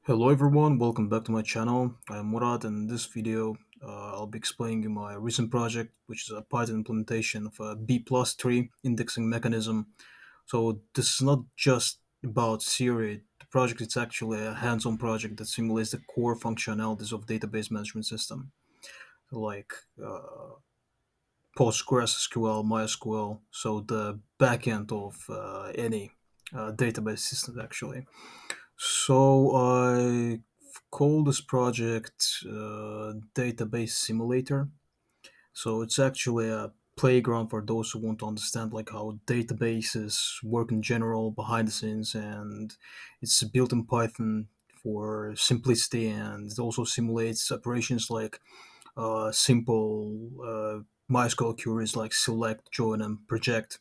Hello everyone, welcome back to my channel. I am Murad and in this video I'll be explaining you my recent project which is a Python implementation of a B plus tree indexing mechanism. So this is not just about theory. The project is actually a hands-on project that simulates the core functionalities of database management system like PostgreSQL, MySQL, so the backend of any database system actually. So I call this project Database Simulator. So it's actually a playground for those who want to understand like how databases work in general behind the scenes, and it's built in Python for simplicity, and it also simulates operations like simple MySQL queries like select, join, and project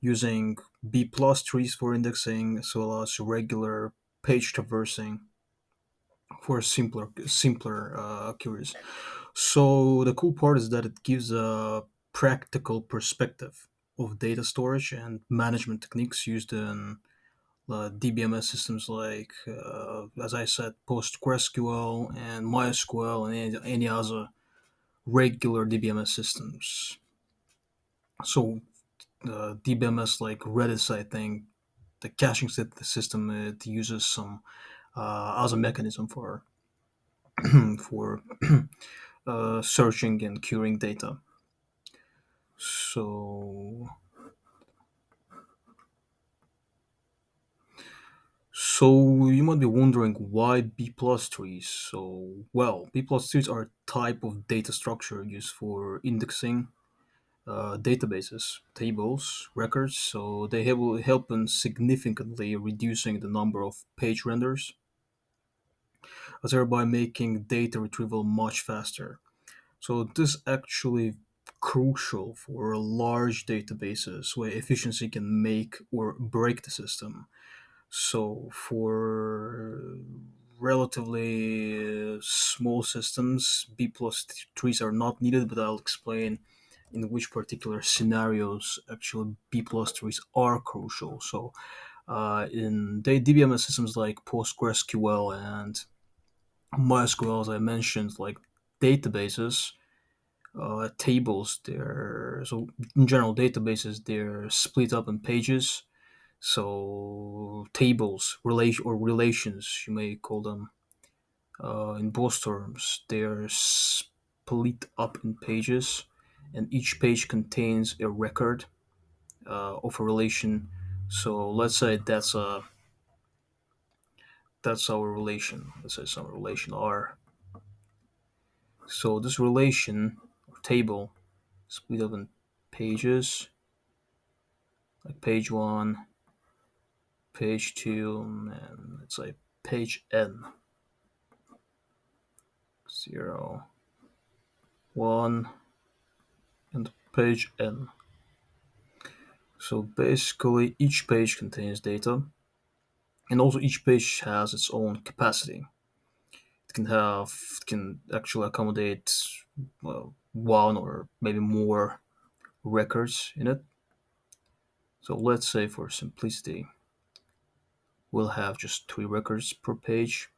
using B plus trees for indexing as well as regular page traversing for simpler queries. So the cool part is that it gives a practical perspective of data storage and management techniques used in DBMS systems like, as I said, PostgreSQL and MySQL and any other regular DBMS systems. So DBMS like Redis, I think the caching system, it uses some other mechanism for for searching and querying data. So so you might be wondering why B plus trees. So well, B plus trees are a type of data structure used for indexing databases, tables, records. So they help in significantly reducing the number of page renders, thereby making data retrieval much faster. So this actually crucial for large databases where efficiency can make or break the system. So for relatively small systems, B plus trees are not needed, but I'll explain in which particular scenarios actually B plus trees are crucial. So in DBMS systems like PostgreSQL and MySQL, as I mentioned, like databases, tables, they're so in general databases they're split up in pages. So tables relation or relations, you may call them, in both terms, they're split up in pages, and each page contains a record of a relation. So let's say that's our relation. Let's say some relation R. So this relation or table split up in pages, like page one, page two, and let's say page n, 0, 1, and page n. So basically, each page contains data, and also each page has its own capacity. It can actually accommodate, well, one or maybe more records in it. So let's say for simplicity, we'll have just 3 records per page.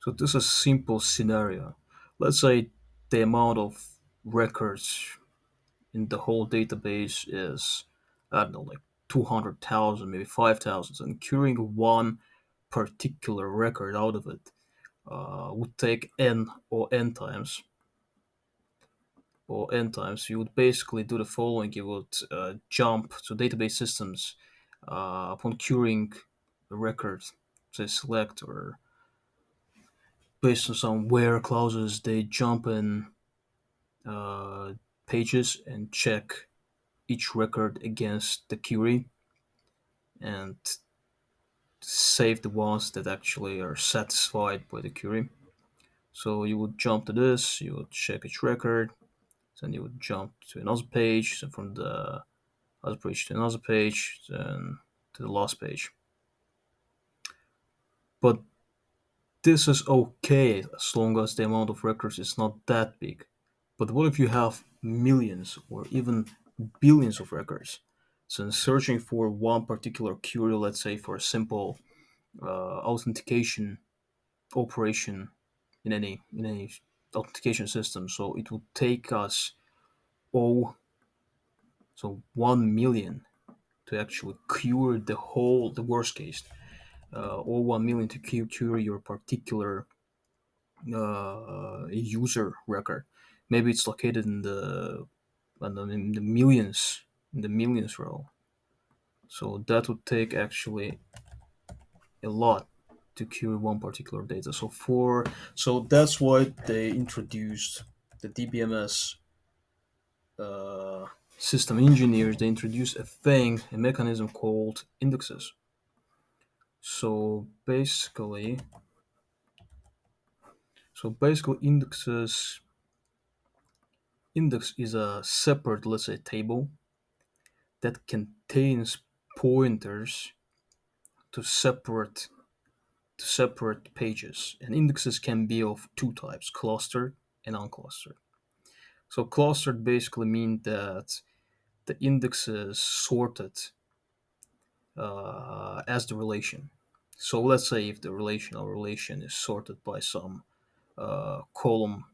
So this is a simple scenario. Let's say the amount of records in the whole database is, I don't know, like 200,000, maybe 5,000, and querying one particular record out of it would take n times. Or n times, you would basically do the following. You would jump to database systems upon querying the record, say select, or based on some where clauses, they jump in uh, pages and check each record against the query and save the ones that actually are satisfied by the query. So you would jump to this, you would check each record, then you would jump to another page, and from the other page to another page, then to the last page. But this is okay as long as the amount of records is not that big. But what if you have millions or even billions of records? So in searching for one particular query, let's say for a simple authentication operation in any authentication system, so it would take us oh so 1 million to actually cure the worst case, or 1 million to cure your particular user record. Maybe it's located in the I don't know, in the millions row. So that would take actually a lot to query one particular data. So that's why they introduced the DBMS system engineers. They introduced a mechanism called indexes. So basically, index is a separate, let's say, table that contains pointers to separate pages. And indexes can be of two types: clustered and unclustered. So clustered basically mean that the index is sorted as the relation. So let's say if the relation is sorted by some column,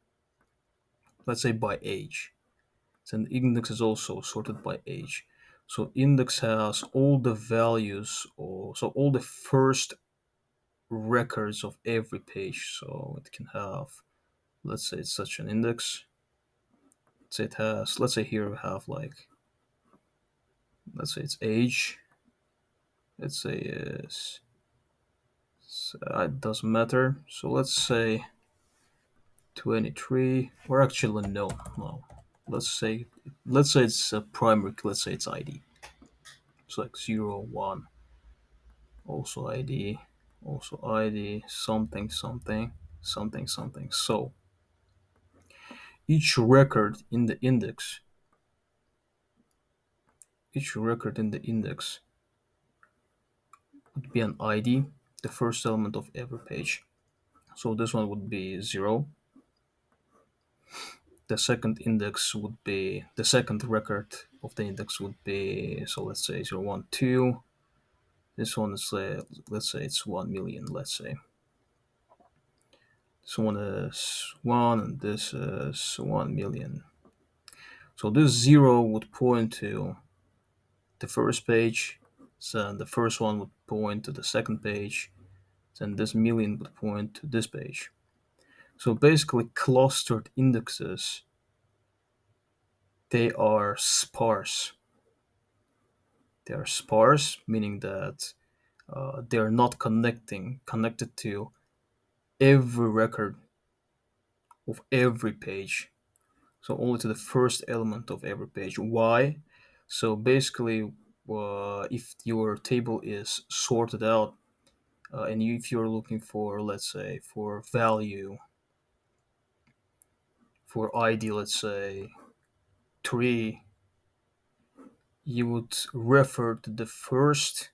let's say by age, then the index is also sorted by age. So index has all the values, or so all the first records of every page. So it can have, let's say it's such an index. So it has, let's say here we have like, let's say it's age. Let's say is it doesn't matter. So let's say 23, or actually no. Let's say it's a primary. Let's say it's ID. It's like 0, 1, also ID, also ID, something, something, something, something. So each record in the index, each record in the index would be an ID, the first element of every page. So this one would be 0. The second record of the index would be, so let's say 0, 1, 2. This one is, let's say it's 1 million, let's say. This one is 1 and this is 1 million. So this 0 would point to the first page, then the first one would point to the second page, then this million would point to this page. So basically, clustered indexes, they are sparse. They are sparse, meaning that they are not connected to every record of every page. So only to the first element of every page. Why? So basically, if your table is sorted out, and if you're looking for, let's say, for value for ID, let's say 3, you would refer to the first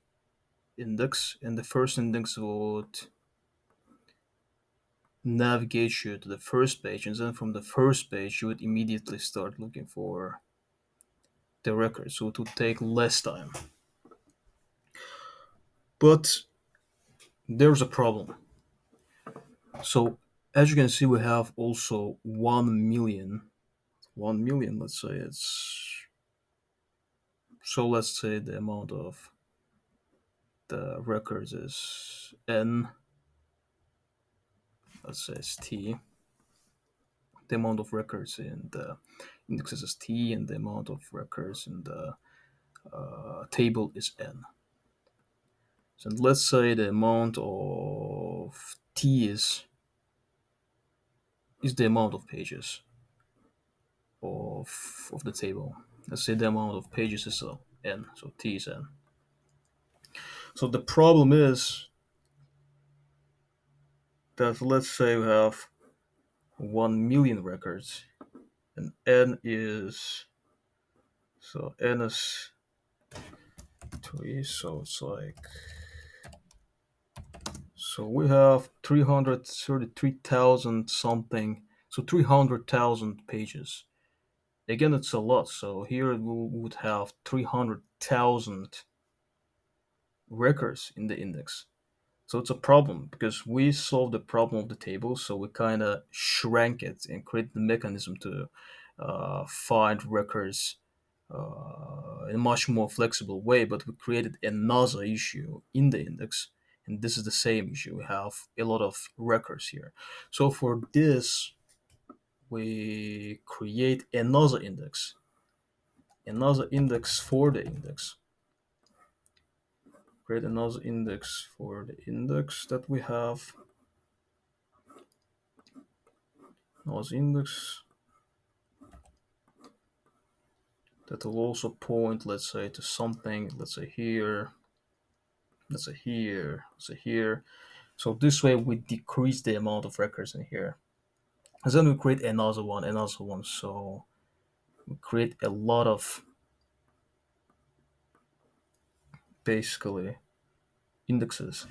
index, and the first index would navigate you to the first page, and then from the first page you would immediately start looking for the record, so it would take less time. But there's a problem. So as you can see, we have also 1 million. 1 million, let's say it's, so let's say the amount of the records is n, let's say it's t. The amount of records in the indexes is t, and the amount of records in the table is n. So let's say the amount of t is the amount of pages of the table. Let's say the amount of pages is n, so t is n. So the problem is that, let's say we have 1 million records, and n is 3, so it's like, so we have 333,000 something So 300,000 pages. Again, it's a lot. So here we would have 300,000 records in the index. So it's a problem because we solved the problem of the table. So we kind of shrank it and created the mechanism to find records in a much more flexible way. But we created another issue in the index. And this is the same issue. We have a lot of records here. So for this, we create another index for the index. Create another index for the index that we have. Another index that will also point, let's say, to something, let's say here, let's say here, let's say here. So this way we decrease the amount of records in here. And then we create another one, another one. So we create a lot of basically indexes.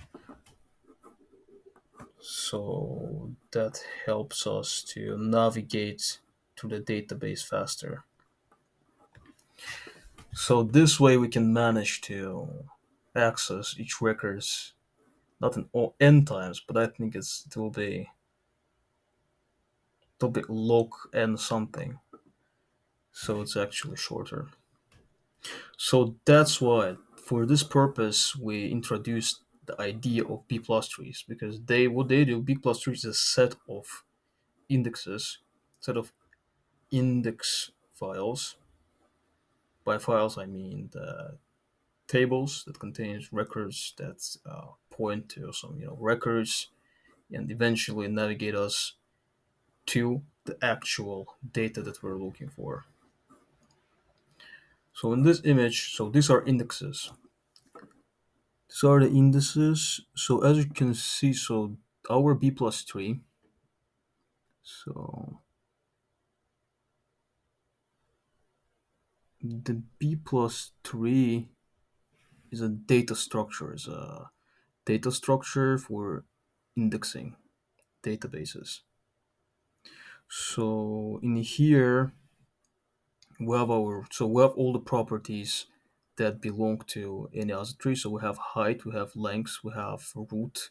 So that helps us to navigate to the database faster. So this way we can manage to access each records not in all n times, but I think it will be log n something. So it's actually shorter. So that's why for this purpose we introduced the idea of B plus trees because they what they do B plus trees is a set of indexes, set of index files. By files I mean the tables that contains records that point to some records and eventually navigate us to the actual data that we're looking for. So in this image, so these are indexes. These are the indices. So as you can see, so our B plus tree. So the B plus tree is a data structure. Is a data structure for indexing databases. So in here we have all the properties that belong to any other tree. So we have height, we have length, we have root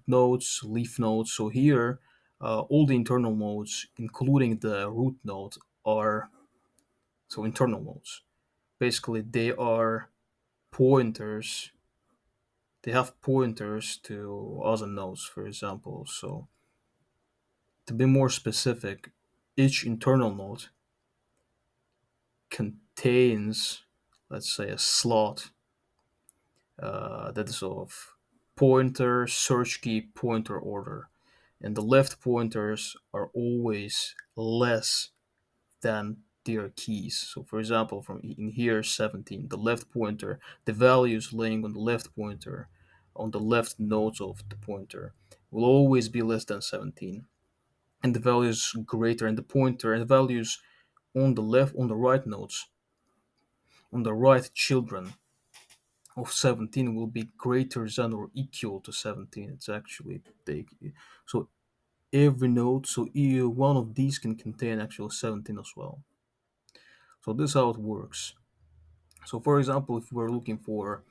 nodes, leaf nodes. So here, all the internal nodes, including the root node, are internal nodes. Basically, they are pointers. They have pointers to other nodes, for example. So to be more specific, each internal node contains, let's say, a slot that is of pointer, search key, pointer order. And the left pointers are always less than their keys. So, for example, from in here 17, the left pointer, the values laying on the left pointer, on the left nodes of the pointer, will always be less than 17. And the values greater and the pointer and the values on the right nodes, on the right children of 17 will be greater than or equal to 17. It's actually big. So every node, so one of these can contain actually 17 as well. So this is how it works. So for example, if we're looking for,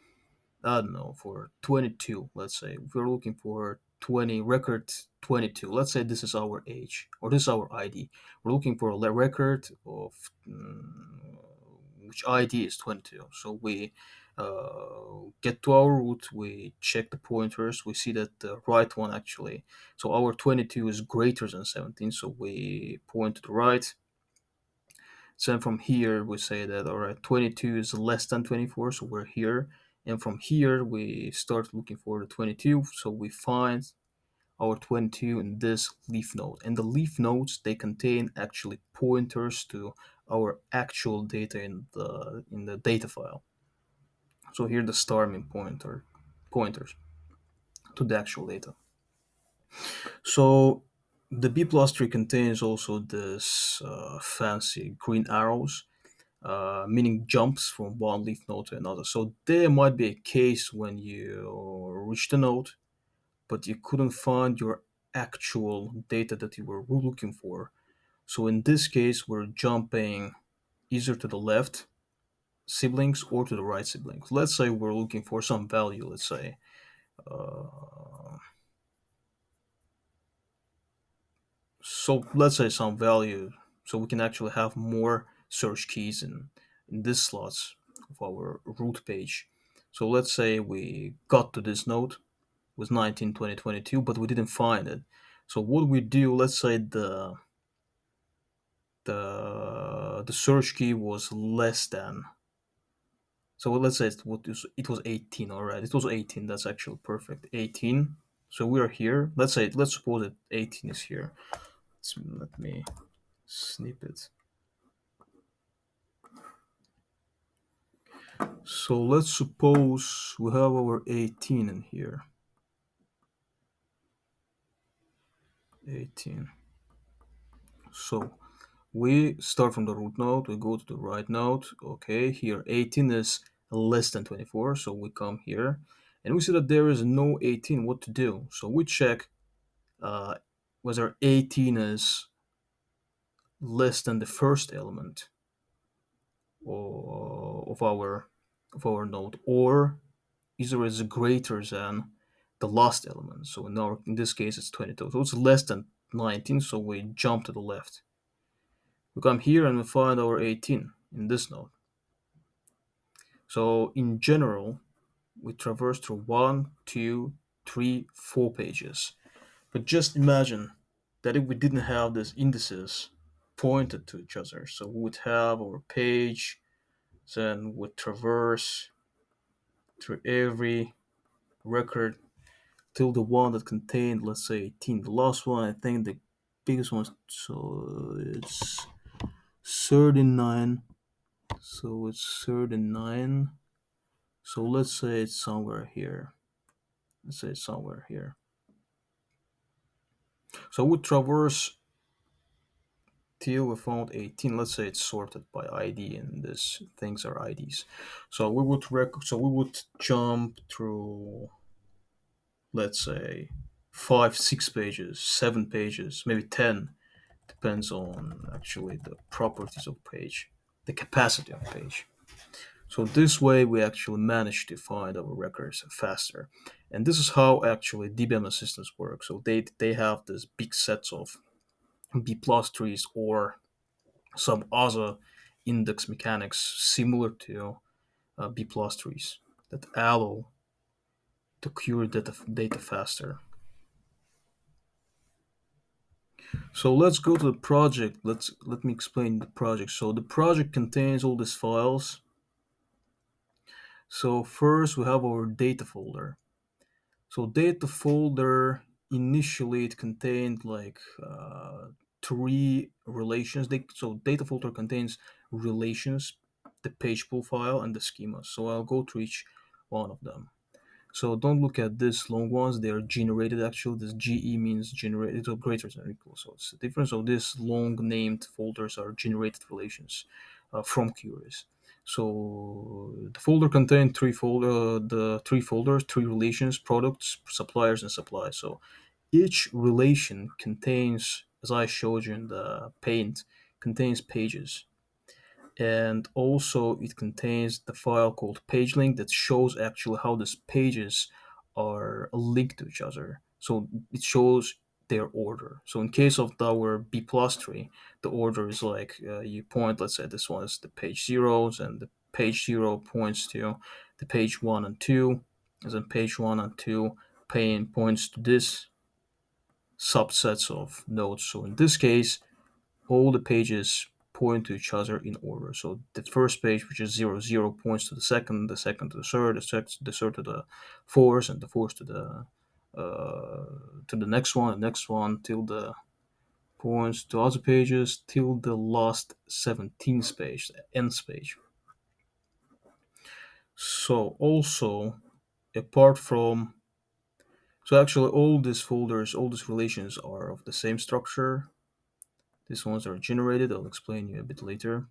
I don't know, for 22, let's say, if we're looking for 20 record 22, let's say this is our age or this is our ID. We're looking for a record of which ID is 22. So we get to our root, we check the pointers, we see that the right one actually, so our 22 is greater than 17, so we point to the right. So then from here, we say that, all right, 22 is less than 24, so we're here. And from here, we start looking for the 22, so we find our 22 in this leaf node. And the leaf nodes, they contain actually pointers to our actual data in the data file. So here the star mean pointers to the actual data. So the B plus tree contains also this fancy green arrows, meaning jumps from one leaf node to another. So there might be a case when you reach the node, but you couldn't find your actual data that you were looking for. So in this case, we're jumping either to the left siblings or to the right siblings. Let's say we're looking for some value. Let's say uh, let's say some value, so we can actually have more search keys in this slots of our root page. So let's say we got to this node with 19 20 22, but we didn't find it. So what we do, let's say the search key was less than, so let's say it was 18. All right, it was 18. That's actually perfect. 18. So we are here. Let's suppose that 18 is here. Let me snip it. So let's suppose we have our 18 in here. 18. So we start from the root node, we go to the right node. Okay, here 18 is less than 24, so we come here and we see that there is no 18. What to do? So we check uh, whether 18 is less than the first element of our node, or either is greater than the last element. So in this case it's 22. So it's less than 19. So we jump to the left. We come here and we find our 18 in this node. So in general, we traverse through one, two, three, 4 pages. But just imagine that if we didn't have these indices pointed to each other, so we would have our page, then would traverse through every record till the one that contained, let's say, 18. The last one, I think the biggest one, so it's 39. So it's 39. So let's say it's somewhere here. Let's say it's somewhere here. So we traverse till we found 18. Let's say it's sorted by ID, and these things are IDs. So we would jump through, let's say, 5, 6 pages, 7 pages, maybe 10. Depends on actually the properties of page, the capacity of page. So this way we actually manage to find our records faster. And this is how actually DBMS systems work. So they have this big sets of B plus trees or some other index mechanics similar to B plus trees that allow to query data faster. So let's go to the project. Let me explain the project. So the project contains all these files. So first we have our data folder. So data folder, initially it contained like three relations. So data folder contains relations, the page pool file, and the schema. So I'll go through each one of them. So don't look at these long ones. They are generated actually. This GE means generated or greater than or equal. So it's the difference. So these long named folders are generated relations from queries. So the folder contained the three folders, three relations, products, suppliers, and supplies. So each relation contains, as I showed you in the paint, contains pages, and also it contains the file called pagelink that shows actually how these pages are linked to each other. So it shows their order. So in case of our B plus tree, the order is like you point, let's say this one is the page zeros, and the page zero points to the page one and two, and then page one and two points to this subsets of nodes. So in this case, all the pages point to each other in order. So the first page, which is 00, points to the second to the third, the third to the fourth, and the fourth to the next one till the points to other pages till the last 17th page, the ends page. So also, apart from, so actually all these folders, all these relations are of the same structure. These ones are generated. I'll explain you a bit later.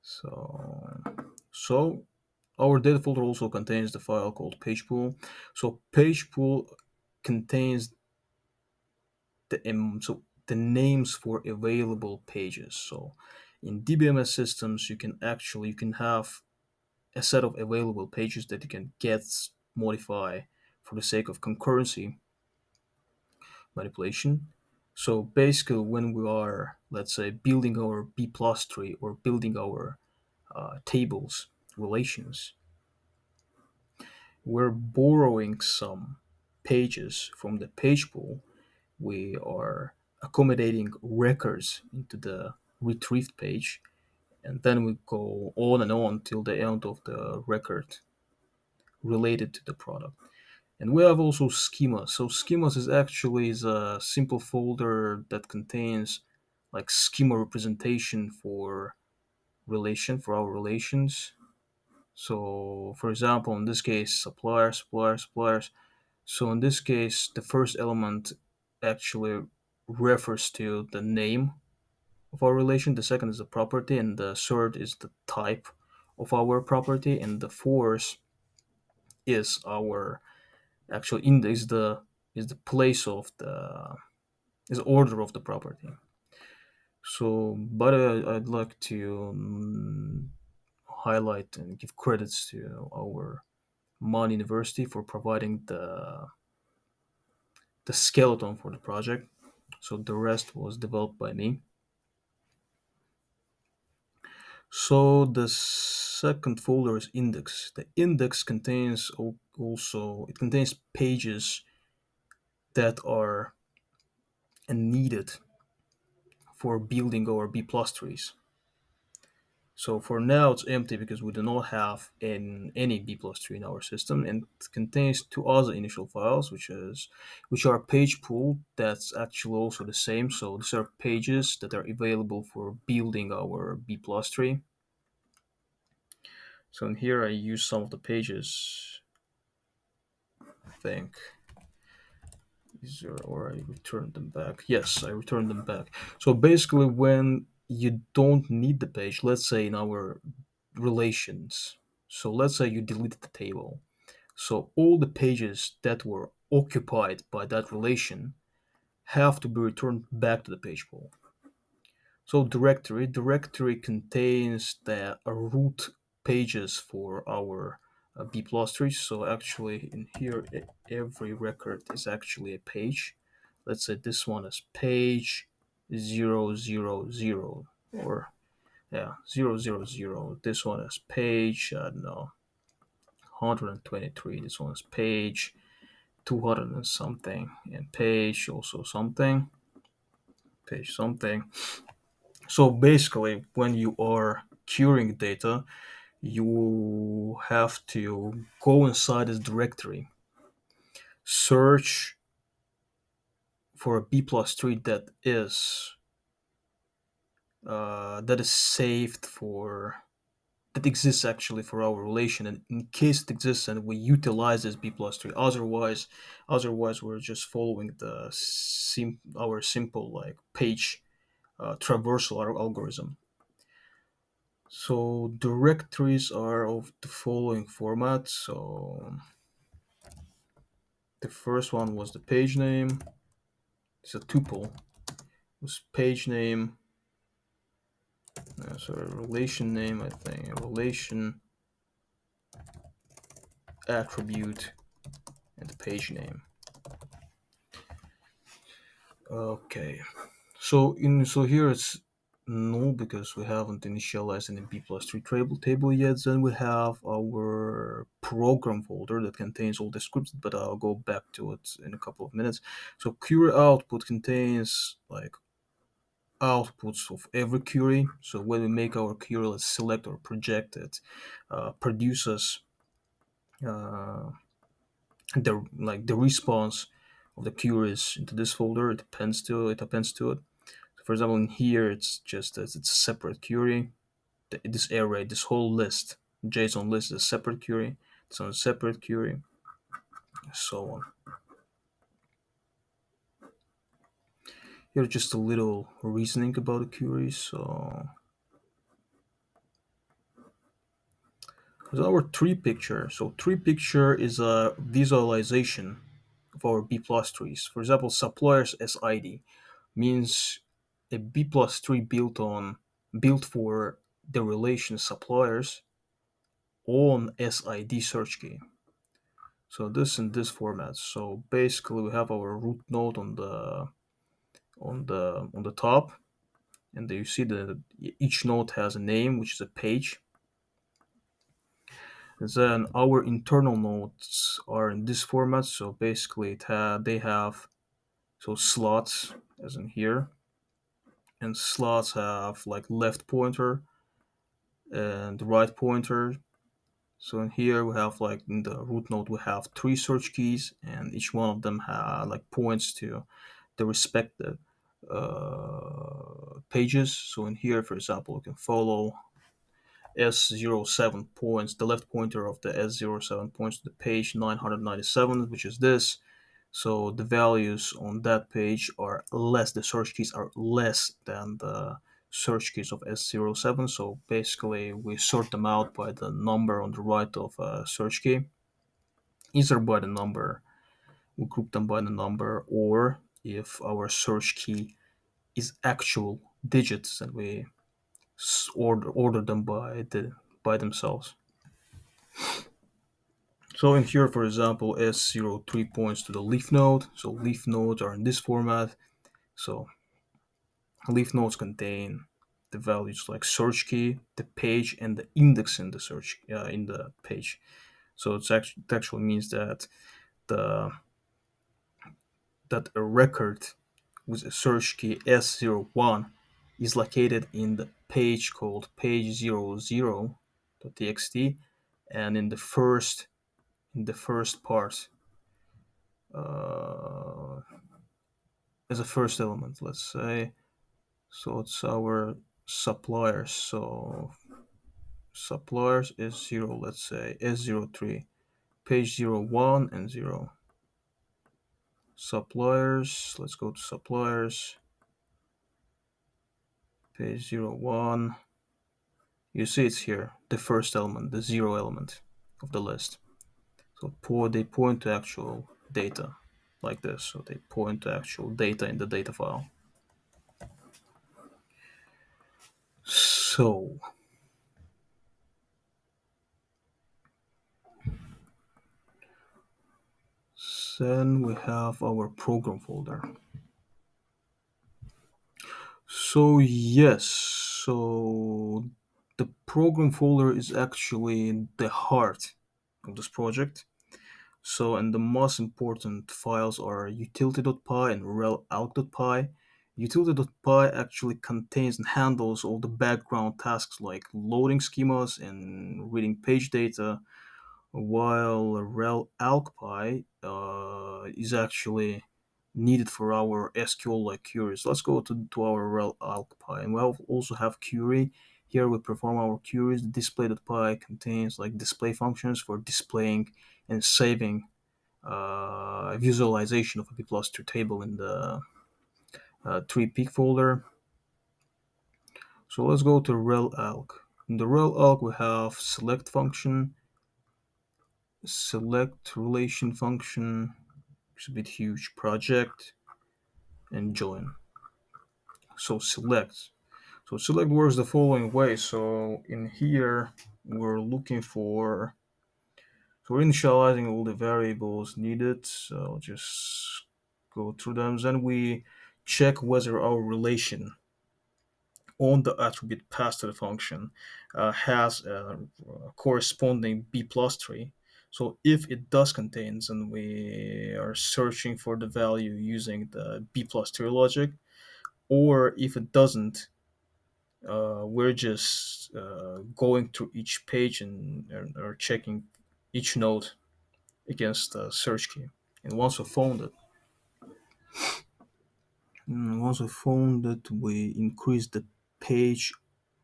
So our data folder also contains the file called pagepool. So pagepool contains the names for available pages. So in DBMS systems, you can have a set of available pages that you can get, modify for the sake of concurrency manipulation. So basically, when we are, let's say, building our B plus tree or building our tables, relations, we're borrowing some pages from the page pool. We are accommodating records into the retrieved page, and then we go on and on till the end of the record related to the product. And we have also schemas. So schemas is a simple folder that contains like schema representation for our relations. So for example, in this case, suppliers. So in this case, the first element actually refers to the name of our relation. The second is the property, and the third is the type of our property, and the fourth is our actual index, the is the place of the is order of the property. So, but I'd like to highlight and give credits to our Mon University for providing the skeleton for the project. So the rest was developed by me. So the second folder is index. The index contains also it contains pages that are needed for building our B plus trees. So for now it's empty because we do not have any B plus tree in our system, and it contains two other initial files, which are page pool. That's actually also the same. So these are pages that are available for building our B plus tree. So in here I use some of the pages. I think these are, or I returned them back. Yes, I returned them back. So basically, when you don't need the page, let's say in our relations. So let's say you deleted the table. So all the pages that were occupied by that relation have to be returned back to the page pool. So directory contains the root pages for our B plus trees. So actually in here every record is actually a page. Let's say this one is page 000, or yeah, 000. This one is page, I don't know, 123. This one is page 200 and something, and page also something, page something. So basically, when you are querying data, you have to go inside this directory, search for a B plus tree that is saved for that exists actually for our relation, and in case it exists and we utilize this B plus tree. Otherwise we're just following our simple like page traversal algorithm. So directories are of the following format. So the first one was the page name. It's a tuple. It was page name. Sorry, relation name. I think a relation attribute and the page name. Okay. So here it's null because we haven't initialized any B plus tree table yet. Then we have our program folder that contains all the scripts, but I'll go back to it in a couple of minutes. So query output contains like outputs of every query. So when we make our query, let's select or project it, produces uh, the response of the queries into this folder. It appends to it. For example, in here, it's just as it's a separate query. This array, this whole list, JSON list is a separate query. It's on a separate query, so on. Here's just a little reasoning about the query. So there's our tree picture. So tree picture is a visualization of our B plus trees. For example, suppliers SID means a B plus tree built for the relation suppliers on SID search key. So this in this format. So basically, we have our root node on the top, and there you see that each node has a name, which is a page. And then our internal nodes are in this format. So basically, they have so slots, as in here, and slots have like left pointer and right pointer. So in here we have like in the root node we have three search keys, and each one of them like points to the respective pages. So in here, for example, we can follow S07 points. The left pointer of the S07 points to the page 997, which is this. So the values on that page are less, the search keys are less than the search keys of S07. So basically, we sort them out by the number on the right of a search key, either by the number, we group them by the number, or if our search key is actual digits, and we order them by themselves. So in here, for example, S03 points to the leaf node. So leaf nodes are in this format. So leaf nodes contain the values like search key, the page, and the index in the search in the page. So it actually means that the that a record with a search key S01 is located in the page called page00.txt, and in the first part uh, as a first element, let's say. So it's our suppliers. So suppliers is 0, let's say S03, page 01 and 0. Suppliers, let's go to suppliers, page 01. You see it's here, the first element, the 0 element of the list. So they point to actual data like this. So they point to actual data in the data file. So then we have our program folder. So yes, so the program folder is actually the heart of this project. So, and the most important files are utility.py and rel.alg.py. Utility.py actually contains and handles all the background tasks like loading schemas and reading page data, while rel.alg.py is actually needed for our SQL like queries. Let's go to our rel.alg.py, and we also have query. Here we perform our queries. The display.py contains like display functions for displaying and saving visualization of a B plus 2 table in the 3 peak folder. So let's go to rel.alg. In the rel.alg we have select function, select relation function, it's a bit huge, project, and join. So select works the following way. So in here we're looking for, so we're initializing all the variables needed. So I'll just go through them. Then we check whether our relation on the attribute passed to the function has a corresponding B plus tree. So if it does contain, then we are searching for the value using the B plus tree logic. Or if it doesn't, we're just going through each page and or checking each node against the search key. And once we found it, we increase the page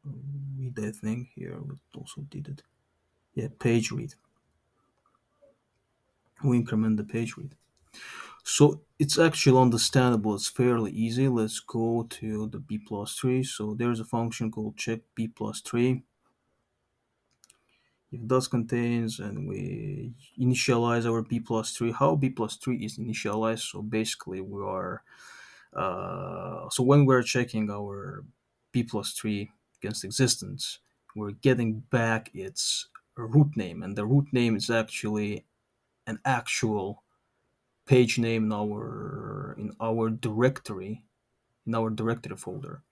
read. I think here we also did it. Yeah, page read. We increment the page read. So it's actually understandable. It's fairly easy. Let's go to the B plus tree. So there's a function called check B plus tree. If does contains, and we initialize our b plus 3. How b plus 3 is initialized? So basically we are so when we're checking our b plus 3 against existence, we're getting back its root name, and the root name is actually an actual page name in our directory folder.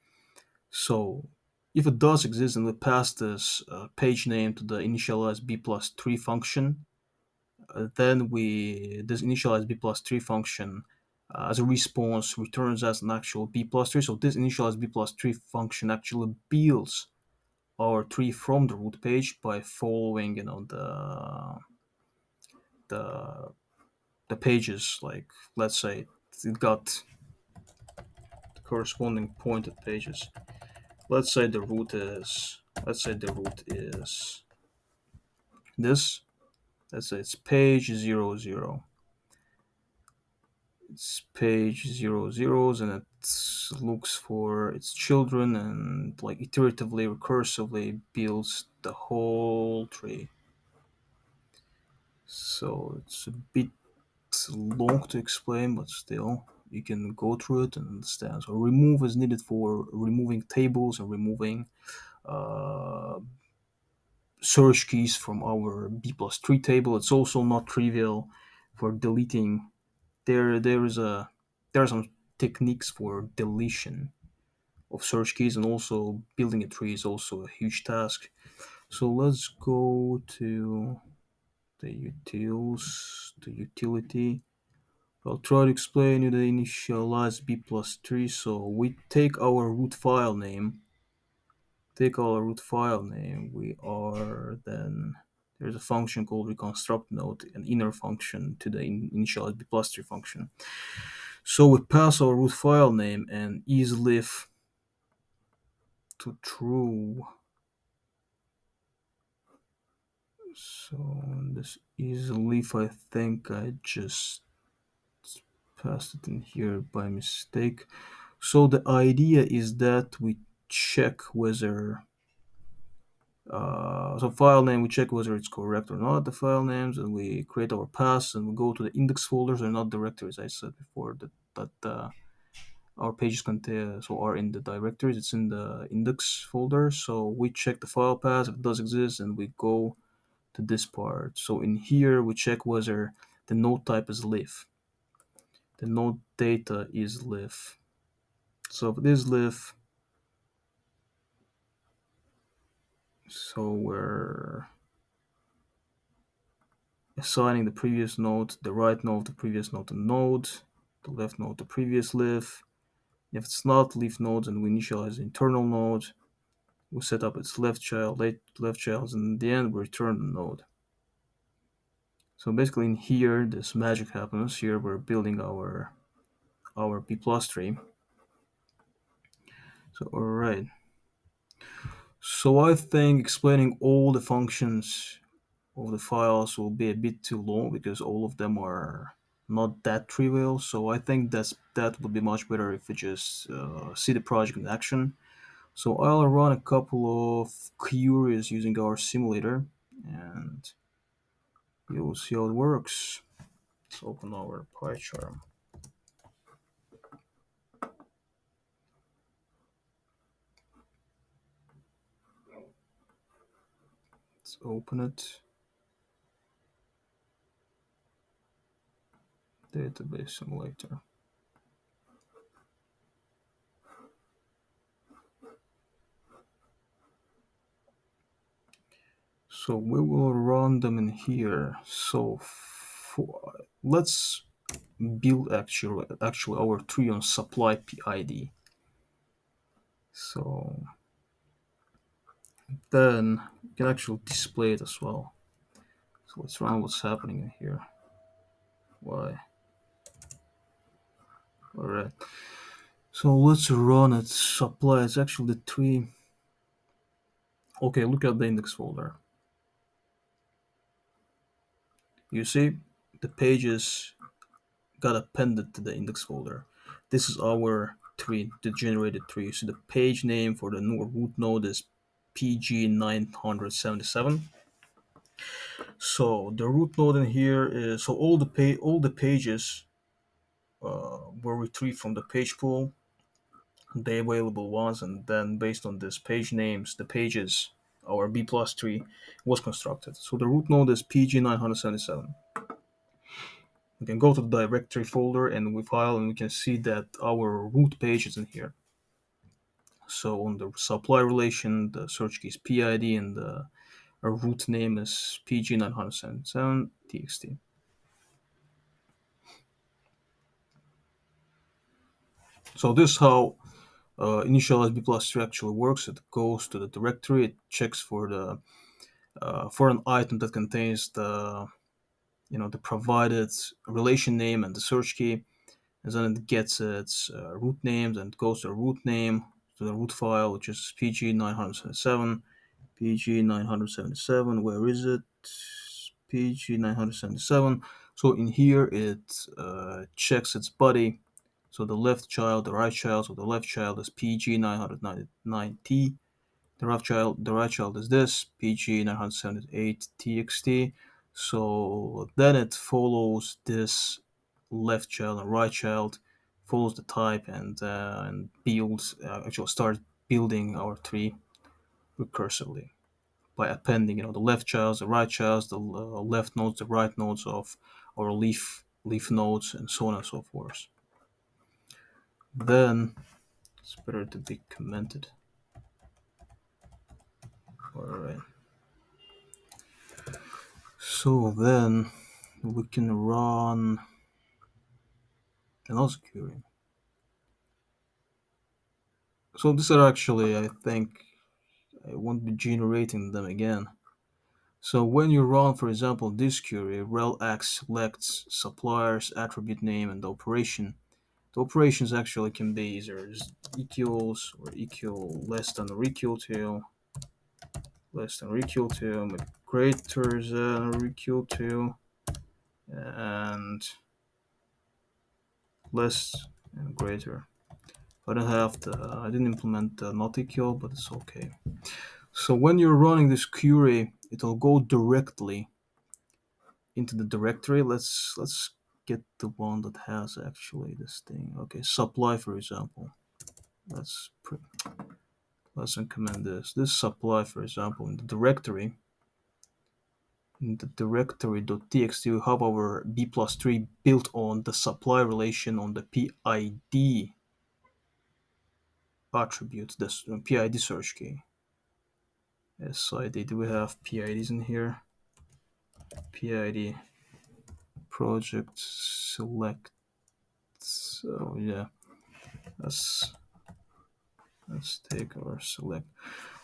So if it does exist and we pass this page name to the initialize b plus 3 function, then this initialize b plus 3 function as a response returns as an actual b plus 3. So this initialize b plus 3 function actually builds our tree from the root page by following the the pages, like let's say it got the corresponding pointed pages. Let's say the root is this. Let's say it's page 00. It's page 00s, and it looks for its children and like iteratively, recursively builds the whole tree. So it's a bit long to explain, but still you can go through it and understand. So remove is needed for removing tables and removing uh, search keys from our b plus 3 table. It's also not trivial for deleting. There are some techniques for deletion of search keys, and also building a tree is also a huge task. So let's go to the utility. I'll try to explain you the initialize b plus 3. So we take our root file name. We are then there's a function called reconstruct node, an inner function to the initialize b plus 3 function. So we pass our root file name and isLif to true. So this isLif, I think I just passed it in here by mistake. So the idea is that we check whether so file name, we check whether it's correct or not, the file names, and we create our paths, and we go to the index folders and not directories. I said before that our pages contain, so are in the directories. It's in the index folder. So we check the file path if it does exist, and we go to this part. So in here we check whether the node type is lif, the node data is lif. So if it is lif, so we're assigning the previous node, the right node, the previous node, the left node, the previous lif. If it's not leaf node, then we initialize the internal node. We set up its left child, left child, and in the end we return the node. So basically in here, this magic happens. Here we're building our B plus tree. So alright. So I think explaining all the functions of the files will be a bit too long because all of them are not that trivial. So I think that would be much better if we just see the project in action. So I'll run a couple of queries using our simulator, and you'll see how it works. Let's open our PyCharm. Let's open it. Database simulator. So we will run them in here. So let's build actually our tree on supply PID. So then we can actually display it as well. So let's run what's happening in here. Why? Alright. So let's run it. Supply is actually the tree. Okay, look at the index folder. You see the pages got appended to the index folder. This is our tree, the generated tree. So the page name for the root node is PG977. So the root node in here is so all the pages were retrieved from the page pool, the available ones, and then based on this page names, the pages our B plus tree was constructed. So the root node is PG977. We can go to the directory folder and we file, and we can see that our root page is in here. So on the supply relation, the search key is PID, and the our root name is PG977 txt. So this is how initialize B plus tree actually works. It goes to the directory, it checks for an item that contains the provided relation name and the search key, and then it gets its root names and goes to the root name to the root file, which is PG977. PG977, where is it? PG977. So in here it checks its body. So the left child, the right child. So the left child is PG999T. The right child is this PG978TXT. So then it follows this left child and right child, follows the type, and builds actually start building our tree recursively by appending the left childs, the right childs, the left nodes, the right nodes of our leaf nodes, and so on and so forth. Then it's better to be commented. All right. So then we can run another query. So this are actually, I think, I won't be generating them again. So when you run, for example, this query, relx selects suppliers, attribute name, and the operation. The operations actually can be either equals or equal less than or equal to, less than or equal to, maybe greater than or equal to, and less and greater. I didn't implement the not equal, but it's okay. So when you're running this query, it'll go directly into the directory. Let's get the one that has actually this thing. Okay, supply, for example. Let's let's uncomment this. This supply, for example, in the directory.txt, we have our B plus tree built on the supply relation on the PID attribute, this PID search key. SID, do we have PIDs in here? PID project select. So yeah, let's take our select.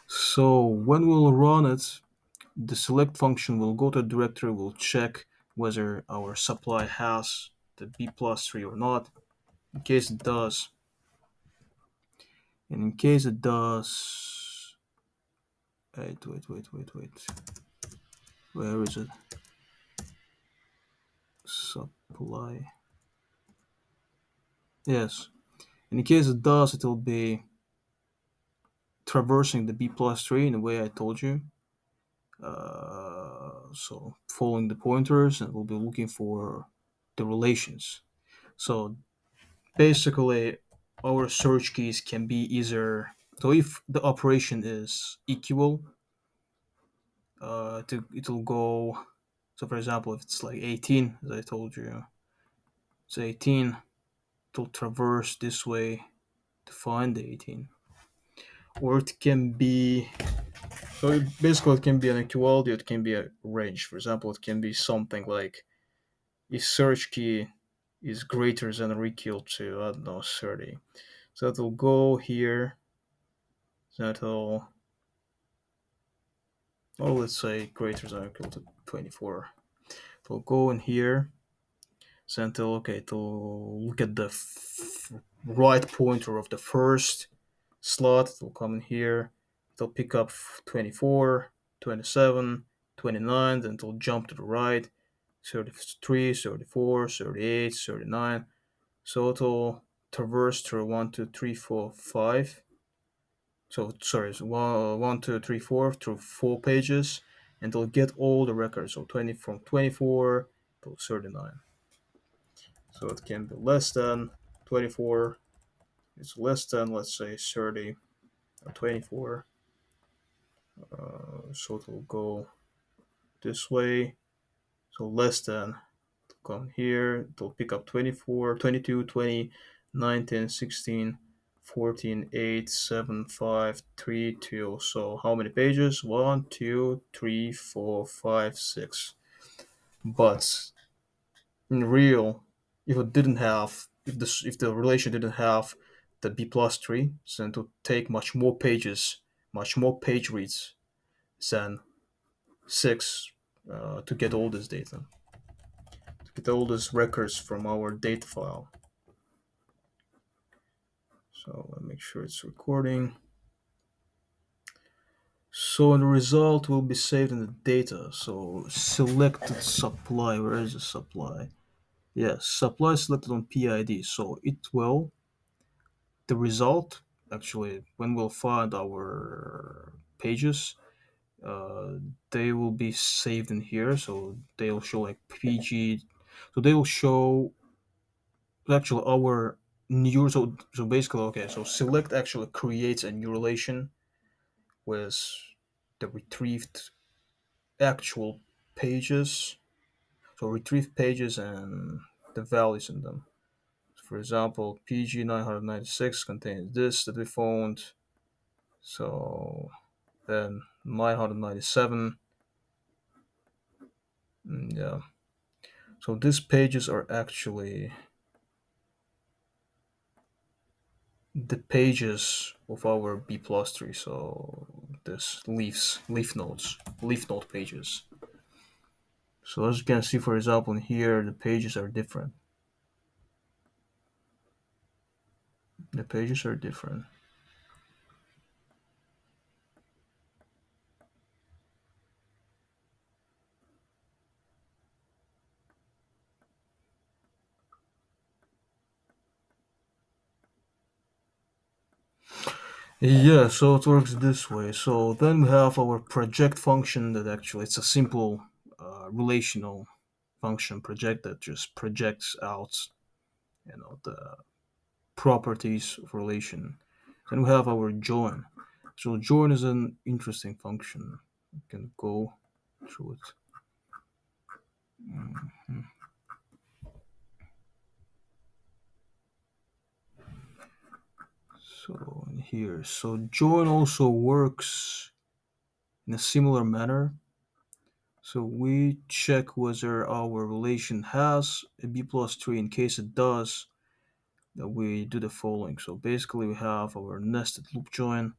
So when we'll run it, the select function will go to the directory, will check whether our supply has the B plus tree or not. In case it does, and in case it does, wait. Where is it? Supply. Yes. And in case it does, it'll be traversing the B plus tree in the way I told you. So following the pointers, and we'll be looking for the relations. So basically, our search keys can be either, so if the operation is equal, it'll go. So for example, if it's like 18, as I told you, it's 18. It'll traverse this way to find the 18, or it can be. So basically, it can be an equality. It can be a range. For example, it can be something like if search key is greater than or equal to, I don't know, 30. So it'll go here. That'll, oh, let's say greater than or equal to 24. It'll go in here. So until, okay, to look at the right pointer of the first slot, it'll come in here. It'll pick up 24, 27, 29, then it'll jump to the right, 33, 34, 38, 39. So it'll traverse through 1, 2, 3, 4, 5. So sorry, it's 1, 2, 3, 4 through 4 pages, and it'll get all the records. So 20 from 24 to 39. So it can be less than 24. It's less than, let's say, 30 or 24. So it will go this way. So less than, come here, it'll pick up 24, 22, 20, 19, 16, 14, 8, 7, 5, 3, 2. So how many pages? 1, 2, 3, 4, 5, 6. But in real, if the relation didn't have the b plus tree, then it would take much more pages, much more page reads than 6 to get all this data, to get all these records from our data file. So let me make sure it's recording. So the result will be saved in the data. So selected supply. Where is the supply? Yes, supply selected on PID. So it will, the result, actually, when we'll find our pages, uh, they will be saved in here. So they'll show like PG. So they will show actually our new. So basically, okay. So select actually creates a new relation with the retrieved actual pages. So retrieve pages and the values in them. For example, PG 996 contains this that we found. So then 997. Yeah. So these pages are actually the pages of our B plus tree. So this leaf node pages. So as you can see, for example, in here, the pages are different. The pages are different. Yeah, so it works this way. So then we have our project function that actually it's a simple relational function project that just projects out, the properties of relation. Then we have our join. So join is an interesting function. We can go through it. So here, so join also works in a similar manner. So we check whether our relation has a b plus tree. In case it does, that we do the following. So basically, we have our nested loop join.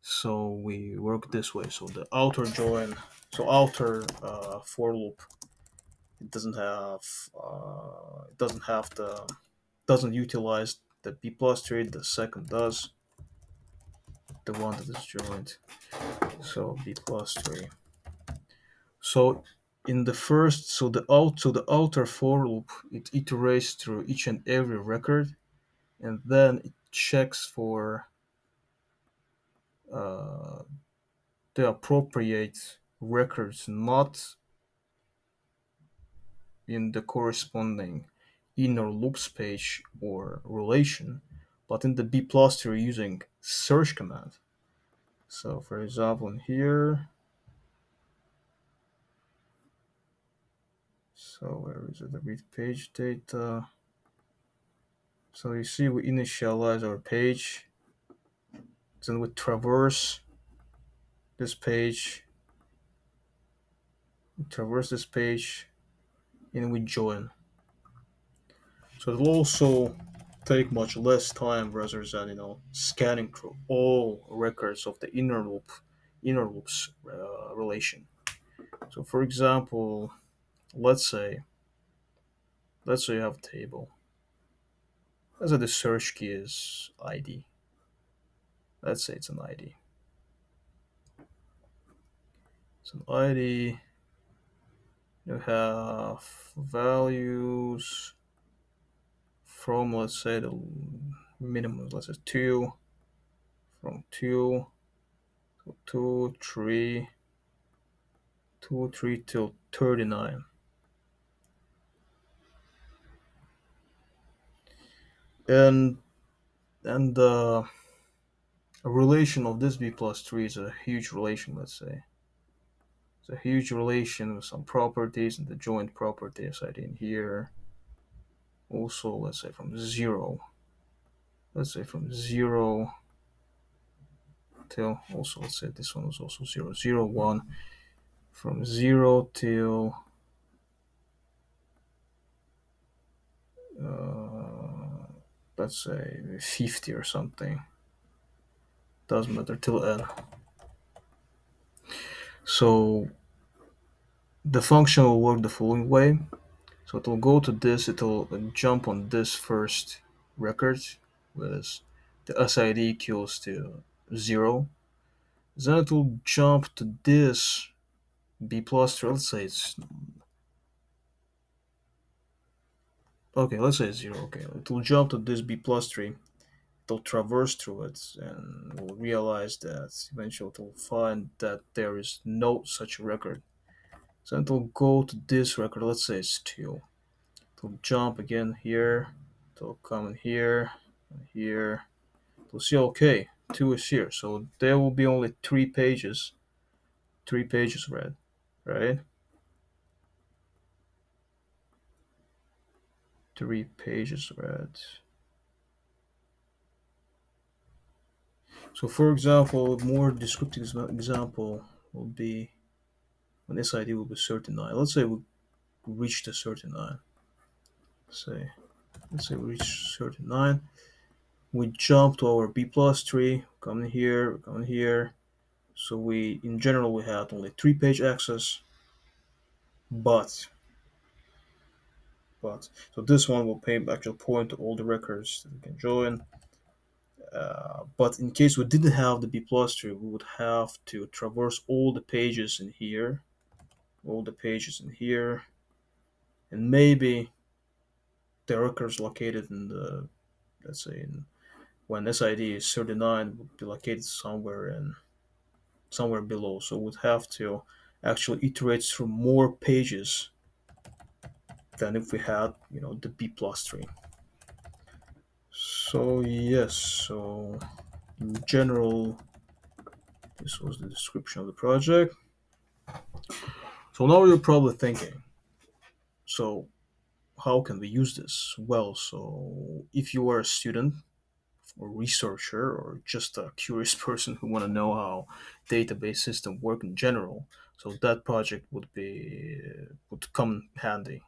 So we work this way. So the outer join, so outer for loop, it doesn't utilize the b plus tree. The second does, the one that is joined. So b plus tree. So in the first, so the outer for loop, it iterates through each and every record, and then it checks for uh, the appropriate records not in the corresponding inner loops page or relation, but in the B plus tree using search command. So for example, in here, so where is it? The read page data. So you see, we initialize our page, then we traverse this page, and we join. So it will also take much less time rather than scanning through all records of the inner loops relation. So for example, let's say you have a table. Let's say the search key is ID. Let's say it's an ID. It's an ID. You have values from, let's say, the minimum, let's say 2, from 2 to 2, 3, 203 till 39. And the relation of this b plus 3 is a huge relation, let's say. It's a huge relation with some properties and the joint properties I did here. Also, let's say from 0. Let's say from 0 till, also let's say this one is also 0, 0, 1. From 0 till uh, let's say 50 or something. Doesn't matter, till n. So the function will work the following way. So it'll go to this, it'll jump on this first record with the SID equals to 0. Then it will jump to this B plus 3. Let's say it's okay, let's say it's 0. Okay, it will jump to this B plus 3. It'll traverse through it and will realize that eventually it will find that there is no such record. So it'll go to this record, let's say it's 2. It'll jump again here, it'll come in here, and here. It'll see, okay, 2 is here. So there will be only 3 pages read, right? 3 pages read. So for example, a more descriptive example will be when this ID will be 39. Let's say we reach the 39. Say, let's say we reach 39. We jump to our B plus 3, come in here, come in here. So we, in general, we had only 3 page access, but so this one will pay actual point to all the records that we can join. But in case we didn't have the B plus 3, we would have to traverse all the pages in here, and maybe the records located in the, let's say, when SID is 39, would be located somewhere below. So we'd have to actually iterate through more pages than if we had, the B plus 3. So yes, so in general, this was the description of the project. So now you're probably thinking, so how can we use this? Well, so if you are a student or researcher or just a curious person who want to know how database system work in general, so that project would come handy.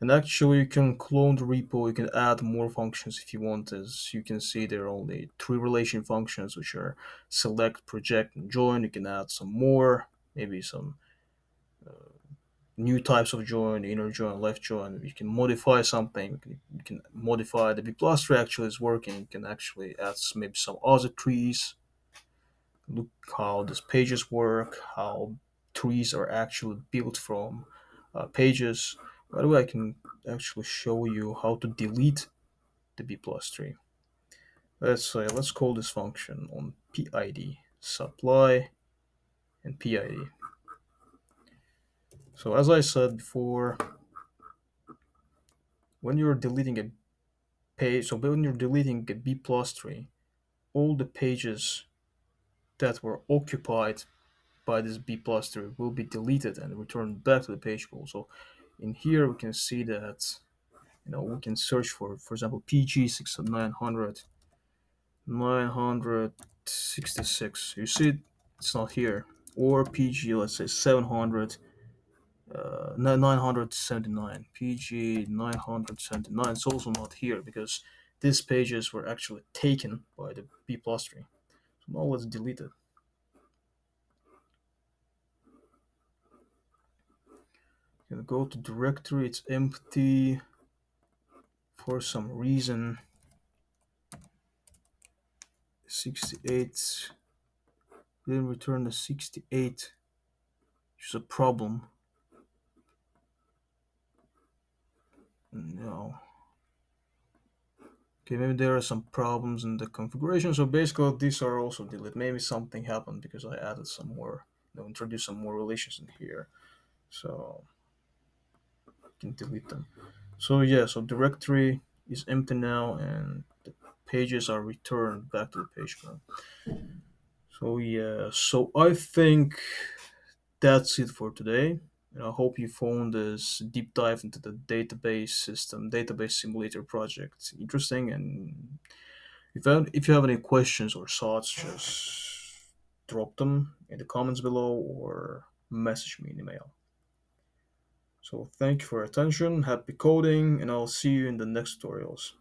And actually, you can clone the repo. You can add more functions if you want. As you can see, there are only 3 relation functions, which are select, project, and join. You can add some more, maybe some new types of join, inner join, left join. You can modify something. You can modify the B plus tree actually is working. You can actually add maybe some other trees. Look how these pages work, how trees are actually built from pages. By the way, I can actually show you how to delete the B plus tree. Let's call this function on PID, supply and PID. So as I said before, when you're deleting a page, so when you're deleting a B plus tree, all the pages that were occupied by this B plus tree will be deleted and returned back to the page pool. So in here we can see that we can search for example, PG 966. You see it's not here. Or PG, let's say 700, 979. PG 979. It's also not here because these pages were actually taken by the B plus tree. So now let's delete it. You can go to directory, it's empty for some reason. 68 didn't return the 68, which is a problem. No. Okay, maybe there are some problems in the configuration. So basically, these are also deleted. Maybe something happened because I added some more introduce some more relations in here. So I can delete them. So yeah, so directory is empty now, and the pages are returned back to the page now. So yeah, so I think that's it for today. And I hope you found this deep dive into the database system, database simulator project interesting. And if you have any questions or thoughts, just drop them in the comments below or message me in email. So thank you for your attention, happy coding, and I'll see you in the next tutorials.